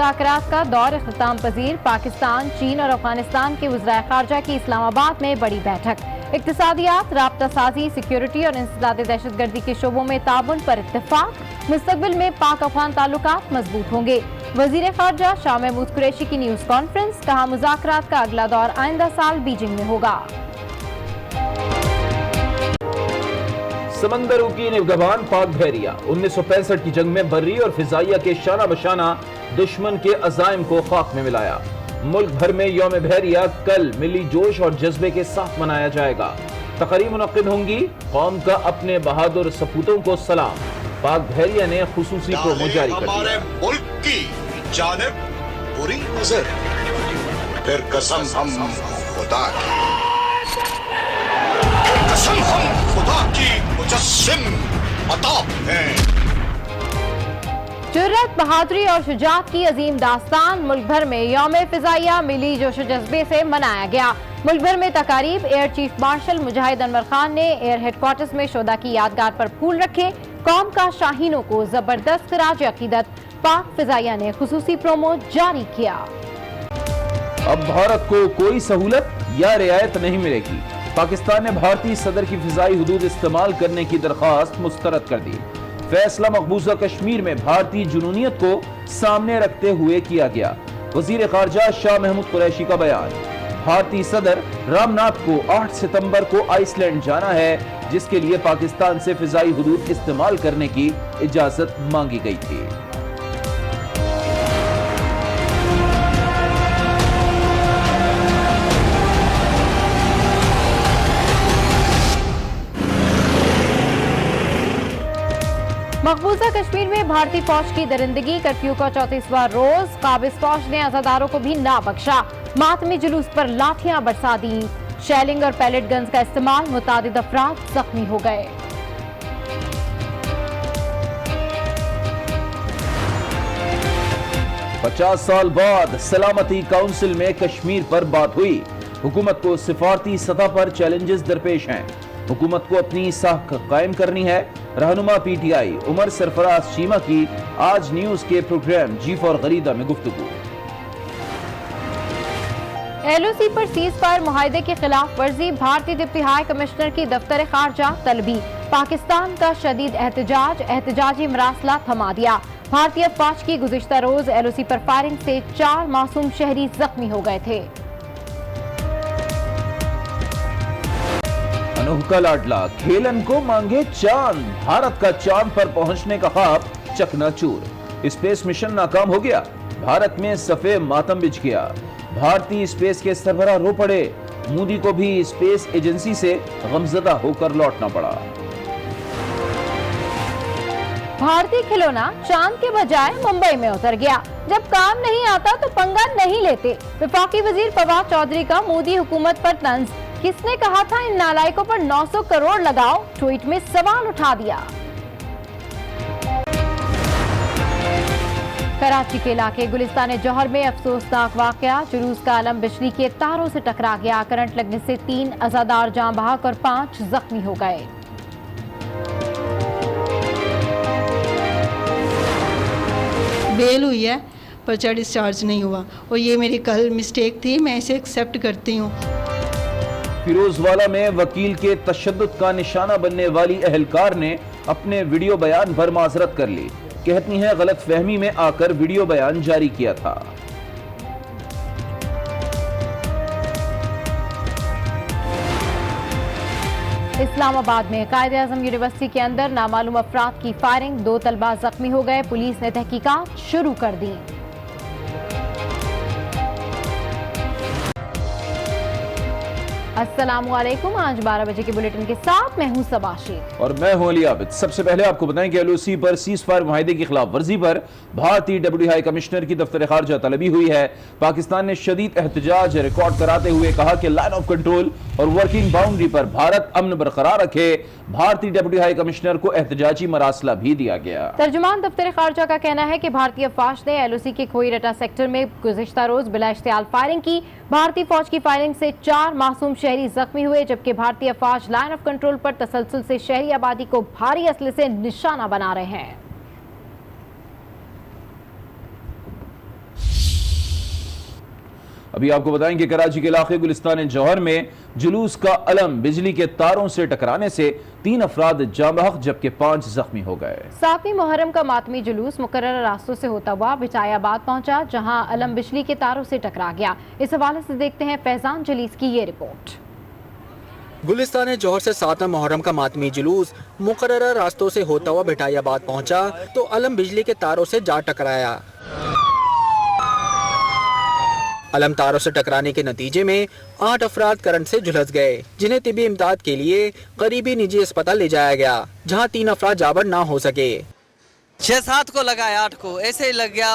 मुज़ाकरात का दौर इख्तिताम पजीर। पाकिस्तान, चीन और अफगानिस्तान के वज़राए ख़ारजा की इस्लामाबाद में बड़ी बैठक। इक्तिसादियात, राब्ता साजी, सिक्योरिटी और इंसदाद दहशतगर्दी के शोबों में ताउन पर इत्तेफाक। मुस्तकबिल में पाक अफगान ताल्लुकात मजबूत होंगे। वज़ीर ख़ारजा शाह महमूद कुरैशी की न्यूज़ कॉन्फ्रेंस। कहा, मुज़ाकरात का अगला दौर आइंदा साल बीजिंग में होगा। समंदरों की निगहबान पाक बहरिया 1965 की जंग में बर्री और फिजाइया के शाना बशाना दुश्मन के अजाइम को खाक में मिलाया। मुल्क भर में यौम बहरिया कल मिली जोश और जज्बे के साथ मनाया जाएगा। तकरीब मुनक्किद होंगी। कौम का अपने बहादुर सपूतों को सलाम। पाक बहरिया ने खुसूसी प्रोमो जारी कर दिया। मुल्क की जानिब बुरी नजर, फिर कसम हम खुदा की, कसम हम खुदा की मुजस्सिम अताब हैं। जुर्रत, बहादुरी और शुजाअत की अजीम दास्तान मुल्क भर में यौम फिजाइया मिली जोश जज्बे से मनाया गया। मुल्क भर में तकारीब। एयर चीफ मार्शल मुजाहिद अनवर खान ने एयर हेडक्वार्टर्स में शोदा की यादगार पर फूल रखे। कौम का शाहीनों को जबरदस्त खिराज अकीदत। पाक फिजाइया ने खुसूसी प्रोमो जारी किया। अब भारत को कोई सहूलत या रियायत नहीं मिलेगी। पाकिस्तान ने भारतीय सदर की फिजाई हुदूद इस्तेमाल करने की दरख्वास्त मुस्तरद कर दी। फैसला मकबूजा कश्मीर में भारतीय जुनूनियत को सामने रखते हुए किया गया। वजीर खारजा शाह महमूद कुरैशी का बयान। भारतीय सदर रामनाथ को 8 सितंबर को आइसलैंड जाना है, जिसके लिए पाकिस्तान से फिजाई हुदूद इस्तेमाल करने की इजाजत मांगी गई थी। मकबूजा कश्मीर में भारतीय फौज की दरिंदगी। कर्फ्यू का 34वां रोज। काबिज फौज ने आजादारों को भी ना बख्शा। मातमी जुलूस पर लाठियां बरसा दी। शेलिंग और पैलेट गन्स का इस्तेमाल। मुतादिद अफराद जख्मी हो गए। पचास साल बाद सलामती काउंसिल में कश्मीर पर बात हुई। हुकूमत को सिफारती सतह पर चैलेंजेस दरपेश हैं। हुकूमत को अपनी साख कायम करनी है। रहनुमा पीटीआई उमर सरफराज चीमा की आज न्यूज के प्रोग्राम जी फॉर गरीदा में गुफ्तगू। एलओसी पर सीज फायर मुआहदे की खिलाफ वर्जी। भारतीय डिप्टी हाई कमिश्नर की दफ्तर खारजा तलबी। पाकिस्तान का शदीद एहतजाजी मरासला थमा दिया। भारतीय फौज की गुज़िश्ता रोज एलओसी पर फायरिंग से 4 मासूम शहरी जख्मी हो गए थे। अनोखा लाडला खेलन को मांगे चांद। भारत का चांद पर पहुंचने का ख्वाब चकनाचूर। स्पेस मिशन नाकाम हो गया। भारत में सफे मातम बिछ गया। भारतीय स्पेस के सरबराह रो पड़े। मोदी को भी स्पेस एजेंसी से गमजदा होकर लौटना पड़ा। भारतीय खिलौना चांद के बजाय मुंबई में उतर गया। जब काम नहीं आता तो पंगा नहीं लेते। वफाकी वजीर फवाद चौधरी का मोदी हुकूमत पर तंज। किसने कहा था इन नालायकों पर 900 करोड़ लगाओ? ट्वीट में सवाल उठा दिया। कराची के इलाके गुलिस्तान जौहर में अफसोसनाक वाकया। जुलूस का आलम बिजली के तारों से टकरा गया। करंट लगने से 3 अजादार जान बहक और 5 जख्मी हो गए। बेल हुई है, पर्चा डिस्चार्ज नहीं हुआ और ये मेरी कल मिस्टेक थी, मैं इसे एक्सेप्ट करती हूँ। फिरोजवाला में वकील के तशद्दुद का निशाना बनने वाली अहलकार ने अपने वीडियो बयान पर माजरत कर ली। कहती हैं गलत फहमी में आकर वीडियो बयान जारी किया था। इस्लामाबाद में कायद-ए-आज़म यूनिवर्सिटी के अंदर नामालूम अफराद की फायरिंग। 2 तलबा जख्मी हो गए। पुलिस ने तहकीकात शुरू कर दी। अस्सलामुअलैकुम। आज 12 बजे के बुलेटिन के साथ मैं हूं सबाशी और मैं हूं अली आबिद। सबसे पहले आपको बताएं कि एलओसी पर सीज फायर मुआहदे की खिलाफ वर्जी पर भारतीय डिप्टी हाई कमिश्नर की दफ्तर खारजा तलबी हुई है। पाकिस्तान ने शदीद एहतजाज रिकॉर्ड कराते हुए कहा कि लाइन ऑफ कंट्रोल और वर्किंग बाउंड्री पर भारत अमन बरकरार रखे। भारतीय डिप्टी हाई कमिश्नर को एहतजाजी मरासला भी दिया गया। तर्जुमान दफ्तर खारजा का कहना है कि भारतीय फौज ने एलओसी के खोई रटा सेक्टर में गुज़िश्ता रोज बिला इश्तियाल फायरिंग की। भारतीय फौज की फायरिंग से 4 मासूम शहरी जख्मी हुए, जबकि भारतीय फौज लाइन ऑफ कंट्रोल पर तसलसल से शहरी आबादी को भारी असले से निशाना बना रहे हैं। अभी आपको बताएं कि कराची के इलाके गुलिस्तान जौहर में जुलूस का अलम बिजली के तारों से टकराने से 3 अफराद जाँ बहक जबकि 5 जख्मी हो गए। 7वीं मुहर्रम का मातमी जुलूस मुकर्रर रास्तों से होता हुआ बिटायाबाद पहुंचा, जहां अलम बिजली के तारों से टकरा गया। इस हवाले से देखते हैं फैजान जलीस की ये रिपोर्ट। गुलिस्तान जौहर से 7वां मुहर्रम का मातमी जुलूस मुकर्रर रास्तों से होता हुआ बिटायाबाद पहुंचा तो अलम बिजली के तारों से जा टकराया। अलम तारों से टकराने के नतीजे में 8 अफराद करंट से झुलस गए, जिन्हें तिबी इमदाद के लिए करीबी निजी अस्पताल ले जाया गया, जहां 3 अफराद जाबर ना हो सके। 6-7 को लगा है, 8 को ऐसे ही लग गया।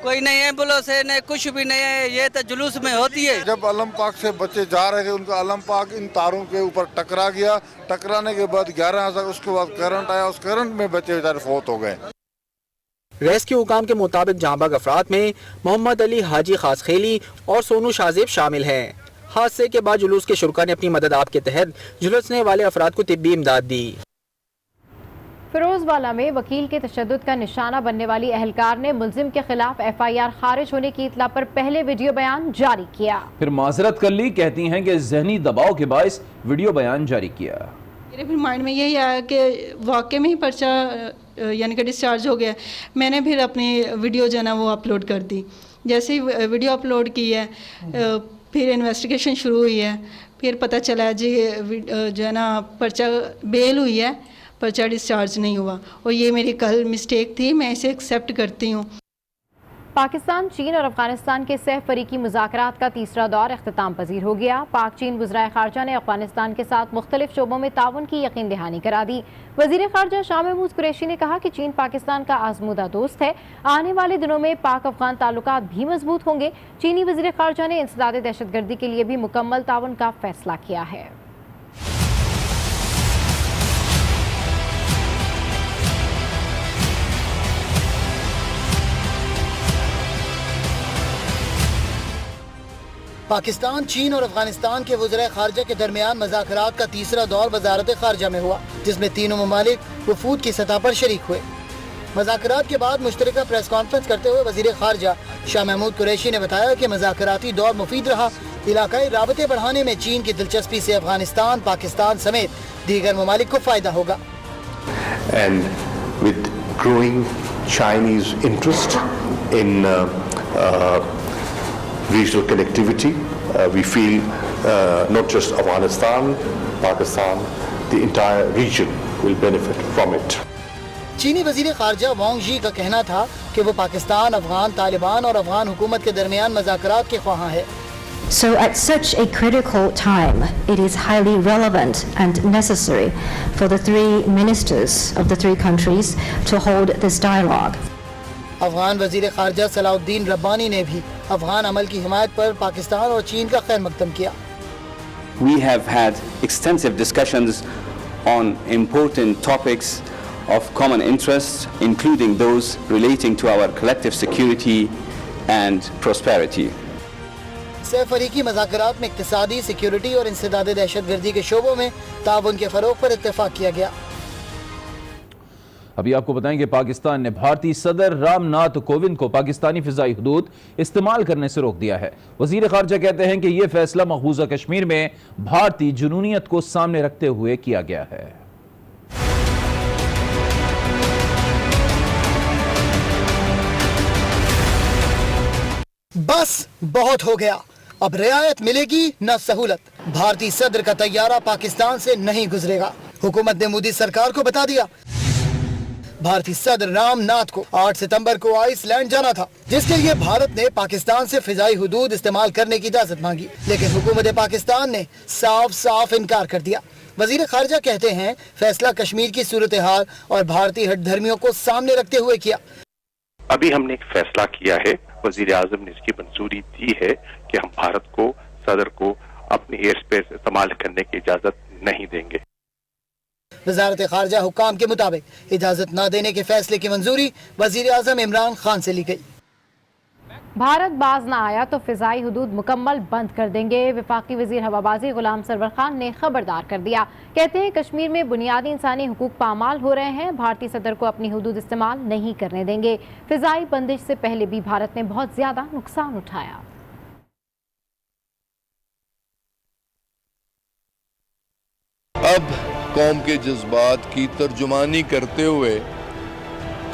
कोई नहीं एम्बुलेंस है, नहीं कुछ भी नहीं है। ये तो जुलूस में होती है। जब अलम पाक से बच्चे जा रहे थे, उनका अलम पाक इन तारों के ऊपर टकरा गया। टकराने के बाद 11 उसके बाद करंट आया, उस करंट में बच्चे बेचारे फौत हो गए। रेस्क्यू हुकाम के मुताबिक जांबाग अफराद में मोहम्मद अली हाजी खासखेली और सोनू शाहजेब शामिल हैं। हादसे के बाद जुलूस के शुरका ने अपनी मदद आप के तहत झुलसने वाले अफराद को तिब्बी इमदाद दी। फिरोजवाला में वकील के तशद्दुद का निशाना बनने वाली एहलकार ने मुल्जिम के खिलाफ FIR खारिज होने की इतला पर पहले वीडियो बयान जारी किया, फिर माजरत कर ली। कहती हैं कि जहनी दबाव के बायस वीडियो बयान जारी किया। मेरे फिर माइंड में यही आया कि वाकई में ही पर्चा यानी कि डिस्चार्ज हो गया। मैंने फिर अपनी वीडियो जो है ना वो अपलोड कर दी। जैसे ही वीडियो अपलोड की है फिर इन्वेस्टिगेशन शुरू हुई है। फिर पता चला जी जो है ना पर्चा बेल हुई है, पर्चा डिस्चार्ज नहीं हुआ और ये मेरी कल मिस्टेक थी, मैं इसे एक्सेप्ट करती हूँ। पाकिस्तान, चीन और अफगानिस्तान के सह फरीकी मुज़ाकरात का तीसरा दौर इख्तिताम पजीर हो गया। पाक चीन वज़राए ख़ारजा ने अफगानिस्तान के साथ मुख्तलिफ शोबों में ताउन की यकीन दहानी करा दी। वज़ीर ख़ारजा शाह महमूद कुरैशी ने कहा कि चीन पाकिस्तान का आज़मूदा दोस्त है। आने वाले दिनों में पाक अफगान ताल्लुकात भी मजबूत होंगे। चीनी वज़ीर ख़ारजा ने इंसदाद दहशतगर्दी के लिए भी मुकम्मल ताउन का फैसला किया है। पाकिस्तान, चीन और अफगानिस्तान के वज़राए ख़ारजा के दरमियान मुज़ाकरात का तीसरा दौर वज़ारत ख़ारजा में हुआ, जिसमें तीनों ममालिक वफूद की सतह पर शरीक हुए। मुज़ाकरात के बाद मुश्तरका प्रेस कॉन्फ्रेंस करते हुए वज़ीर ख़ारजा शाह महमूद कुरैशी ने बताया कि मुज़ाकराती दौर मुफीद रहा। इलाकाई राबते बढ़ाने में चीन की दिलचस्पी से अफगानिस्तान, पाकिस्तान समेत दीगर ममालिक को फ़ायदा होगा। And with growing Chinese interest in regional connectivity, we feel not just Afghanistan, Pakistan, the entire region will benefit from it. चीनी वज़ीर ख़ारजा वांग जी का कहना था कि वो पाकिस्तान, अफगान तालिबान और अफगान हुकूमत के दरमियान मुज़ाकरात के ख्वाहां है। So at such a critical time, it is highly relevant and necessary for the three ministers of the three countries to hold this dialogue. Afghan वज़ीर ख़ारजा सलाउद्दीन रब्बानी ने भी अफगान अमल की हिमायत पर पाकिस्तान और चीन का खैर मकदम किया। We have had extensive discussions on important topics of common interest, including those relating to our collective security and prosperity. सह फरीकी मुज़ाकरात में इक़्तिसादी, सिक्योरिटी और इंसदाद दहशतगर्दी के शोबों में ताउन के फ़रोग़ पर इत्तेफाक किया गया। अभी आपको बताएं कि पाकिस्तान ने भारतीय सदर रामनाथ कोविंद को पाकिस्तानी फिजाई हुदूद इस्तेमाल करने से रोक दिया है। वजीर खारजा कहते हैं कि यह फैसला मकबूजा कश्मीर में भारतीय जुनूनियत को सामने रखते हुए किया गया है। बस बहुत हो गया, अब रियायत मिलेगी न सहूलत। भारतीय सदर का तैयारा पाकिस्तान से नहीं गुजरेगा। हुकूमत ने मोदी सरकार को बता दिया। भारतीय सदर रामनाथ को 8 सितंबर को आइसलैंड जाना था, जिसके लिए भारत ने पाकिस्तान से फिजाई हुदूद इस्तेमाल करने की इजाजत मांगी, लेकिन हुकूमत पाकिस्तान ने साफ साफ इनकार कर दिया। वजीर खारजा कहते हैं फैसला कश्मीर की सूरत हाल और भारतीय हठधर्मियों को सामने रखते हुए किया। अभी हमने एक फैसला किया है, वजीर आजम ने इसकी मंजूरी दी है कि हम भारत को, सदर को अपनी एयर स्पेस इस्तेमाल करने की इजाजत नहीं देंगे। वजारत खारजा हुकाम के मुताबिक इजाजत न देने के फैसले की मंजूरी वजीर आजम इमरान खान से ली गई। भारत बाज न आया तो फिजाई हुदूद मुकम्मल बंद कर देंगे। वफाकी वजीर हवाबाजी गुलाम सरवर खान ने खबरदार कर दिया। कहते हैं कश्मीर में बुनियादी इंसानी हुकूक पामाल हो रहे हैं। भारतीय सदर को अपनी हुदूद इस्तेमाल नहीं करने देंगे। फिजाई बंदिश से पहले भी भारत ने बहुत ज्यादा नुकसान उठाया। कौम के जज्बात की तर्जुमानी करते हुए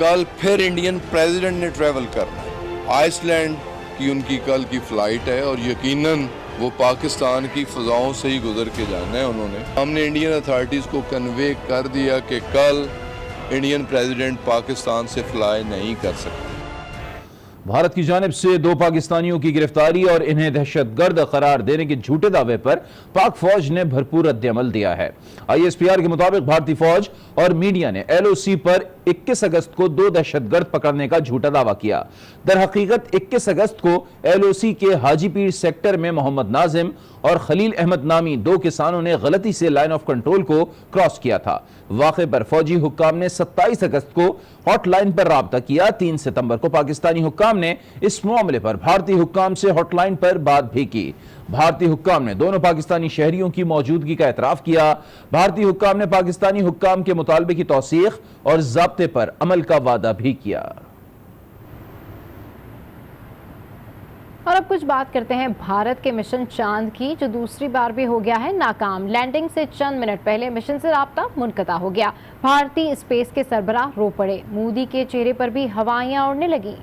कल फिर इंडियन प्रेसिडेंट ने ट्रैवल करना है। आइसलैंड की उनकी कल की फ़्लाइट है और यकीनन वो पाकिस्तान की फ़ज़ाओं से ही गुजर के जाना है। उन्होंने हमने इंडियन अथॉरिटीज़ को कन्वे कर दिया कि कल इंडियन प्रेसिडेंट पाकिस्तान से फ्लाई नहीं कर सकते। भारत की जानिब से 2 पाकिस्तानियों की गिरफ्तारी और इन्हें दहशतगर्द करार देने के झूठे दावे पर पाक फौज ने भरपूर रद्द-ए-अमल दिया है। ISPR के मुताबिक भारतीय फौज और मीडिया ने LOC पर 21 अगस्त को 2 दहशतगर्द पकड़ने का झूठा दावा किया। दर हकीकत 21 अगस्त को LOC के हाजीपीर सेक्टर में मोहम्मद नाजिम और खलील अहमद नामी 2 किसानों ने गलती से लाइन ऑफ कंट्रोल को क्रॉस किया था। वाक़े पर फौजी हुक्काम ने 27 अगस्त को हॉटलाइन पर राब्ता किया। 3 सितंबर को पाकिस्तानी हुक्काम ने इस मामले पर भारतीय हुक्काम से हॉटलाइन पर बात भी की। भारतीय हुक्काम ने दोनों पाकिस्तानी शहरियों की मौजूदगी का एतराफ़ किया। भारतीय हुक्काम ने पाकिस्तानी हुक्काम के मुतालबे की तौसीख और ज़ाब्ते पर अमल का वादा भी किया। और अब कुछ बात करते हैं भारत के मिशन चांद की, जो दूसरी बार भी हो गया है नाकाम। लैंडिंग से चंद मिनट पहले मिशन से राब्ता मुनक़ता हो गया। भारतीय स्पेस के सरबराह रो पड़े। मोदी के चेहरे पर भी हवाइयां उड़ने लगी।